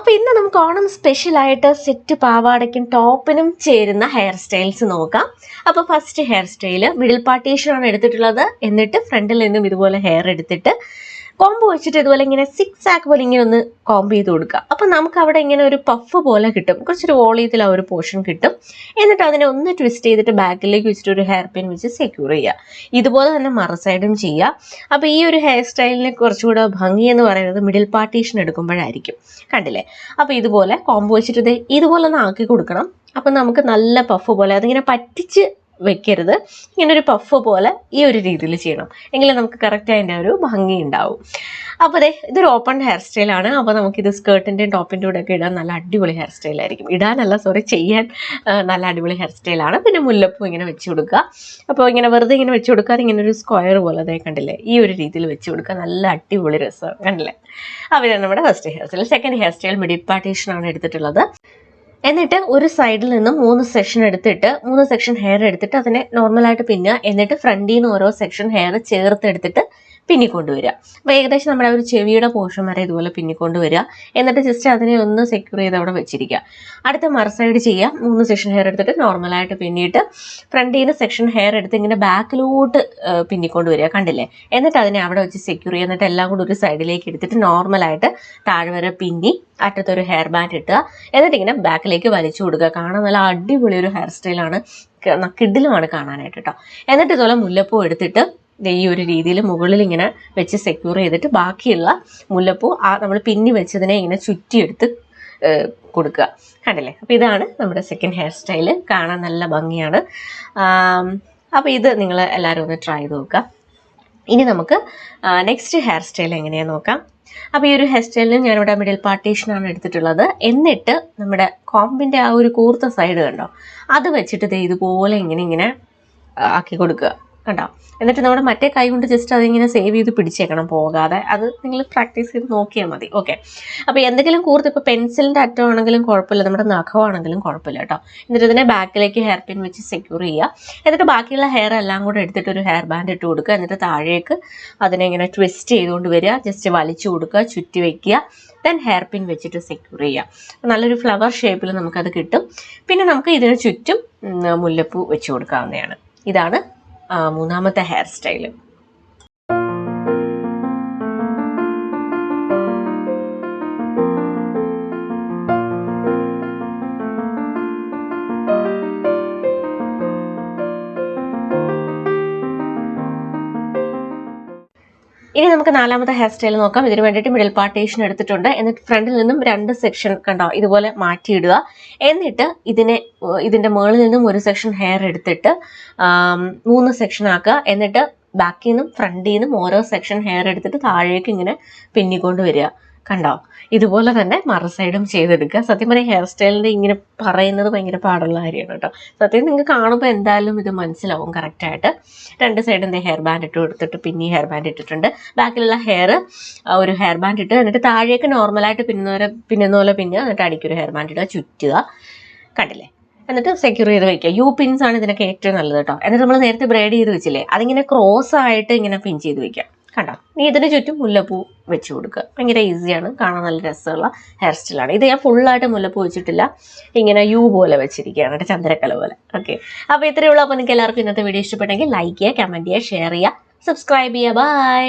അപ്പോൾ ഇന്ന് നമുക്ക് ഓണം സ്പെഷ്യലായിട്ട് സെറ്റ് പാവാടയ്ക്കും ടോപ്പിനും ചേരുന്ന ഹെയർ സ്റ്റൈൽസ് നോക്കാം. അപ്പോൾ ഫസ്റ്റ് ഹെയർ സ്റ്റൈൽ മിഡിൽ പാർട്ടീഷനാണ് എടുത്തിട്ടുള്ളത്. എന്നിട്ട് ഫ്രണ്ടിൽ നിന്നും ഇതുപോലെ ഹെയർ എടുത്തിട്ട് കോംബ് വെച്ചിട്ട് ഇതുപോലെ ഇങ്ങനെ സിക്സ് ആക്ക് പോലെ ഇങ്ങനെ ഒന്ന് കോംബ് ചെയ്ത് കൊടുക്കുക. അപ്പം നമുക്ക് അവിടെ ഇങ്ങനെ ഒരു പഫ് പോലെ കിട്ടും, കുറച്ചൊരു വോളിയത്തിൽ ആ ഒരു പോർഷൻ കിട്ടും. എന്നിട്ട് അതിനെ ഒന്ന് ട്വിസ്റ്റ് ചെയ്തിട്ട് ബാക്കിലേക്ക് വെച്ചിട്ട് ഒരു ഹെയർ പിൻ വെച്ച് സെക്യൂർ ചെയ്യുക. ഇതുപോലെ തന്നെ മറ സൈഡും ചെയ്യുക. അപ്പോൾ ഈ ഒരു ഹെയർ സ്റ്റൈലിനെ കുറച്ചുകൂടെ ഭംഗി എന്ന് പറയുന്നത് മിഡിൽ പാർട്ടീഷൻ എടുക്കുമ്പോഴായിരിക്കും. കണ്ടില്ലേ? അപ്പോൾ ഇതുപോലെ കോംബ് വെച്ചിട്ട് ഇതുപോലെ ഒന്ന് ആക്കി കൊടുക്കണം. അപ്പം നമുക്ക് നല്ല പഫ് പോലെ, അതിങ്ങനെ പറ്റിച്ച് വെക്കരുത്, ഇങ്ങനെ ഒരു പഫ് പോലെ ഈ ഒരു രീതിയിൽ ചെയ്യണം. എങ്കിലും നമുക്ക് കറക്റ്റ് അതിൻ്റെ ഒരു ഭംഗി ഉണ്ടാവും. അപ്പോൾ ഇതൊരു ഓപ്പൺ ഹെയർ സ്റ്റൈലാണ്. അപ്പോൾ നമുക്കിത് സ്കേർട്ടിൻ്റെയും ടോപ്പിൻ്റെ കൂടെ ഒക്കെ ഇടാൻ നല്ല അടിപൊളി ഹെയർ സ്റ്റൈലായിരിക്കും. ചെയ്യാൻ നല്ല അടിപൊളി ഹെയർ സ്റ്റൈലാണ്. പിന്നെ മുല്ലപ്പൂ ഇങ്ങനെ വെച്ച് കൊടുക്കുക. അപ്പോൾ ഇങ്ങനെ വെറുതെ ഇങ്ങനെ വെച്ച് കൊടുക്കാതെ ഇങ്ങനെ ഒരു സ്ക്വയർ പോലെ അതേ കണ്ടില്ലേ, ഈ ഒരു രീതിയിൽ വെച്ച് കൊടുക്കുക. നല്ല അടിപൊളി രസമാണ്, കണ്ടില്ലേ? അപ്പോൾ ഇതാണ് നമ്മുടെ first hairstyle. Second hairstyle middle പാർട്ടീഷനാണ് എടുത്തിട്ടുള്ളത്. എന്നിട്ട് ഒരു സൈഡിൽ നിന്നും 3 സെക്ഷൻ എടുത്തിട്ട് 3 സെക്ഷൻ ഹെയർ എടുത്തിട്ട് അതിനെ നോർമലായിട്ട് പിന്നുക. എന്നിട്ട് ഫ്രണ്ടിൽ നിന്ന് ഓരോ സെക്ഷൻ ഹെയർ ചേർത്തെടുത്തിട്ട് പിന്നിക്കൊണ്ടുവരിക. അപ്പോൾ ഏകദേശം നമ്മുടെ ഒരു ചെവിയുടെ പോർഷൻ വരെ ഇതുപോലെ പിന്നിക്കൊണ്ടുവരിക. എന്നിട്ട് ജസ്റ്റ് അതിനെ ഒന്ന് സെക്യൂർ ചെയ്ത് അവിടെ വെച്ചിരിക്കുക. അടുത്ത മറ സൈഡ് ചെയ്യുക. 3 സെക്ഷൻ ഹെയർ എടുത്തിട്ട് നോർമലായിട്ട് പിന്നിയിട്ട് ഫ്രണ്ടിൽ നിന്ന് സെക്ഷൻ ഹെയർ എടുത്ത് ഇങ്ങനെ ബാക്കിലോട്ട് പിന്നിക്കൊണ്ടുവരിക. കണ്ടില്ലേ? എന്നിട്ട് അതിനെ അവിടെ വെച്ച് സെക്യൂർ ചെയ്യുക. എന്നിട്ട് എല്ലാം കൂടി ഒരു സൈഡിലേക്ക് എടുത്തിട്ട് നോർമലായിട്ട് താഴെ വരെ പിന്നി അറ്റത്തൊരു ഹെയർ ബാൻഡ് ഇട്ടുക. എന്നിട്ട് ഇങ്ങനെ ബാക്കിലേക്ക് വലിച്ചു കൊടുക്കുക. കാണാൻ നല്ല അടിപൊളി ഒരു ഹെയർ സ്റ്റൈലാണ്, കിഡിലുമാണ് കാണാനായിട്ട് കേട്ടോ. എന്നിട്ട് ഇതുപോലെ മുല്ലപ്പൂ എടുത്തിട്ട് ഈ ഒരു രീതിയിൽ മുകളിൽ ഇങ്ങനെ വെച്ച് സെക്യൂർ ചെയ്തിട്ട് ബാക്കിയുള്ള മുല്ലപ്പൂ നമ്മൾ പിന്നി വെച്ചതിനെ ഇങ്ങനെ ചുറ്റിയെടുത്ത് കൊടുക്കുക. കണ്ടില്ലേ? അപ്പോൾ ഇതാണ് നമ്മുടെ സെക്കൻഡ് ഹെയർ സ്റ്റൈല്. കാണാൻ നല്ല ഭംഗിയാണ്. അപ്പോൾ ഇത് നിങ്ങൾ എല്ലാവരും ഒന്ന് ട്രൈ ചെയ്ത് നോക്കുക. ഇനി നമുക്ക് നെക്സ്റ്റ് ഹെയർ സ്റ്റൈൽ എങ്ങനെയാണെന്ന് നോക്കാം. അപ്പോൾ ഈ ഒരു ഹെയർ സ്റ്റൈലിന് ഞാനിവിടെ മിഡിൽ പാർട്ടീഷനാണ് എടുത്തിട്ടുള്ളത്. എന്നിട്ട് നമ്മുടെ കോമ്പിൻ്റെ ആ ഒരു കൂർത്ത സൈഡ് കണ്ടോ, അത് വെച്ചിട്ട് ഇതുപോലെ ഇങ്ങനെ ആക്കി കൊടുക്കുക. കണ്ടോ? എന്നിട്ട് നമ്മുടെ മറ്റേ കൈ കൊണ്ട് ജസ്റ്റ് അതിങ്ങനെ സേവ് ചെയ്ത് പിടിച്ചേക്കണം, പോകാതെ. അത് നിങ്ങൾ പ്രാക്ടീസ് ചെയ്ത് നോക്കിയാൽ മതി. ഓക്കെ. അപ്പോൾ എന്തെങ്കിലും കൂർത്ത്, ഇപ്പോൾ പെൻസിലിൻ്റെ അറ്റമാണെങ്കിലും കുഴപ്പമില്ല, നമ്മുടെ നഖമാണെങ്കിലും കുഴപ്പമില്ല കേട്ടോ. എന്നിട്ട് ഇതിനെ ബാക്കിലേക്ക് ഹെയർ പിൻ വെച്ച് സെക്യൂർ ചെയ്യുക. എന്നിട്ട് ബാക്കിയുള്ള ഹെയർ എല്ലാം കൂടെ എടുത്തിട്ട് ഒരു ഹെയർ ബാൻഡ് ഇട്ട് കൊടുക്കുക. എന്നിട്ട് താഴേക്ക് അതിനെ ഇങ്ങനെ ട്വിസ്റ്റ് ചെയ്തുകൊണ്ട് വരിക. ജസ്റ്റ് വലിച്ചു കൊടുക്കുക, ചുറ്റി വയ്ക്കുക. ദെൻ ഹെയർ പിൻ വെച്ചിട്ട് സെക്യൂർ ചെയ്യുക. നല്ലൊരു ഫ്ലവർ ഷേപ്പിൽ നമുക്കത് കിട്ടും. പിന്നെ നമുക്ക് ഇതിന് ചുറ്റും മുല്ലപ്പൂ വെച്ച് കൊടുക്കാവുന്നതാണ്. ഇതാണ് മൂന്നാമത്തെ ഹെയർ സ്റ്റൈല്. ഇനി നമുക്ക് നാലാമത്തെ ഹെയർ സ്റ്റൈൽ നോക്കാം. ഇതിന് വേണ്ടിയിട്ട് മിഡിൽ പാർട്ടീഷൻ എടുത്തിട്ടുണ്ട്. എന്നിട്ട് ഫ്രണ്ടിൽ നിന്നും 2 സെക്ഷൻ കണ്ടോ ഇതുപോലെ മാറ്റിയിടുക. എന്നിട്ട് ഇതിൻ്റെ മുകളിൽ നിന്നും ഒരു സെക്ഷൻ ഹെയർ എടുത്തിട്ട് 3 സെക്ഷൻ ആക്കുക. എന്നിട്ട് ബാക്കിൽ നിന്നും ഫ്രണ്ടിൽ നിന്നും ഓരോ സെക്ഷൻ ഹെയർ എടുത്തിട്ട് താഴേക്ക് ഇങ്ങനെ പിന്നിക്കൊണ്ട് വരിക. കണ്ടോ? ഇതുപോലെ തന്നെ മറ സൈഡും ചെയ്തെടുക്കുക. സത്യം പറഞ്ഞാൽ ഹെയർ സ്റ്റൈലിൻ്റെ ഇങ്ങനെ പറയുന്നത് ഭയങ്കര പാടുള്ള കാര്യമാണ് കേട്ടോ. സത്യം നിങ്ങൾക്ക് കാണുമ്പോൾ എന്തായാലും ഇത് മനസ്സിലാവും കറക്റ്റായിട്ട്. 2 സൈഡിൽ ഹെയർ ബാൻഡ് ഇട്ട് കൊടുത്തിട്ട് പിന്നെ ഹെയർ ബാൻഡ് ഇട്ടിട്ടുണ്ട്. ബാക്കിലുള്ള ഹെയർ ഒരു ഹെയർ ബാൻഡ് ഇട്ട് എന്നിട്ട് താഴേക്ക് നോർമലായിട്ട് പിന്നുന്ന പോലെ പിന്നുക. എന്നിട്ട് അടിക്കൊരു ഹെയർ ബാൻഡ് ഇടുക, ചുറ്റുക. കണ്ടില്ലേ? എന്നിട്ട് സെക്യൂർ ചെയ്ത് വയ്ക്കുക. യു പിൻസ് ആണ് ഇതിനൊക്കെ ഏറ്റവും നല്ലത് കേട്ടോ. എന്നിട്ട് നമ്മൾ നേരത്തെ ബ്രൈഡ് ചെയ്ത് വെച്ചില്ലേ, അതിങ്ങനെ ക്രോസ് ആയിട്ട് ഇങ്ങനെ പിൻ ചെയ്ത് വയ്ക്കുക. കണ്ടോ? നീ ഇതിന് ചുറ്റും മുല്ലപ്പൂ വെച്ച് കൊടുക്കുക. ഭയങ്കര ഈസിയാണ്, കാണാൻ നല്ല രസമുള്ള ഹെയർ സ്റ്റൈലാണ്. ഇത് ഞാൻ ഫുള്ളായിട്ട് മുല്ലപ്പൂ വെച്ചിട്ടില്ല, ഇങ്ങനെ യു പോലെ വെച്ചിരിക്കുകയാണ് കേട്ടോ, ചന്ദ്രക്കല പോലെ. ഓക്കെ. അപ്പോൾ ഇത്രയേ ഉള്ളൂ. അപ്പോൾ നിങ്ങൾക്ക് എല്ലാവർക്കും ഇന്നത്തെ വീഡിയോ ഇഷ്ടപ്പെട്ടെങ്കിൽ ലൈക്ക് ചെയ്യുക, കമൻറ്റ് ചെയ്യുക, ഷെയർ ചെയ്യുക, സബ്സ്ക്രൈബ് ചെയ്യുക. ബൈ.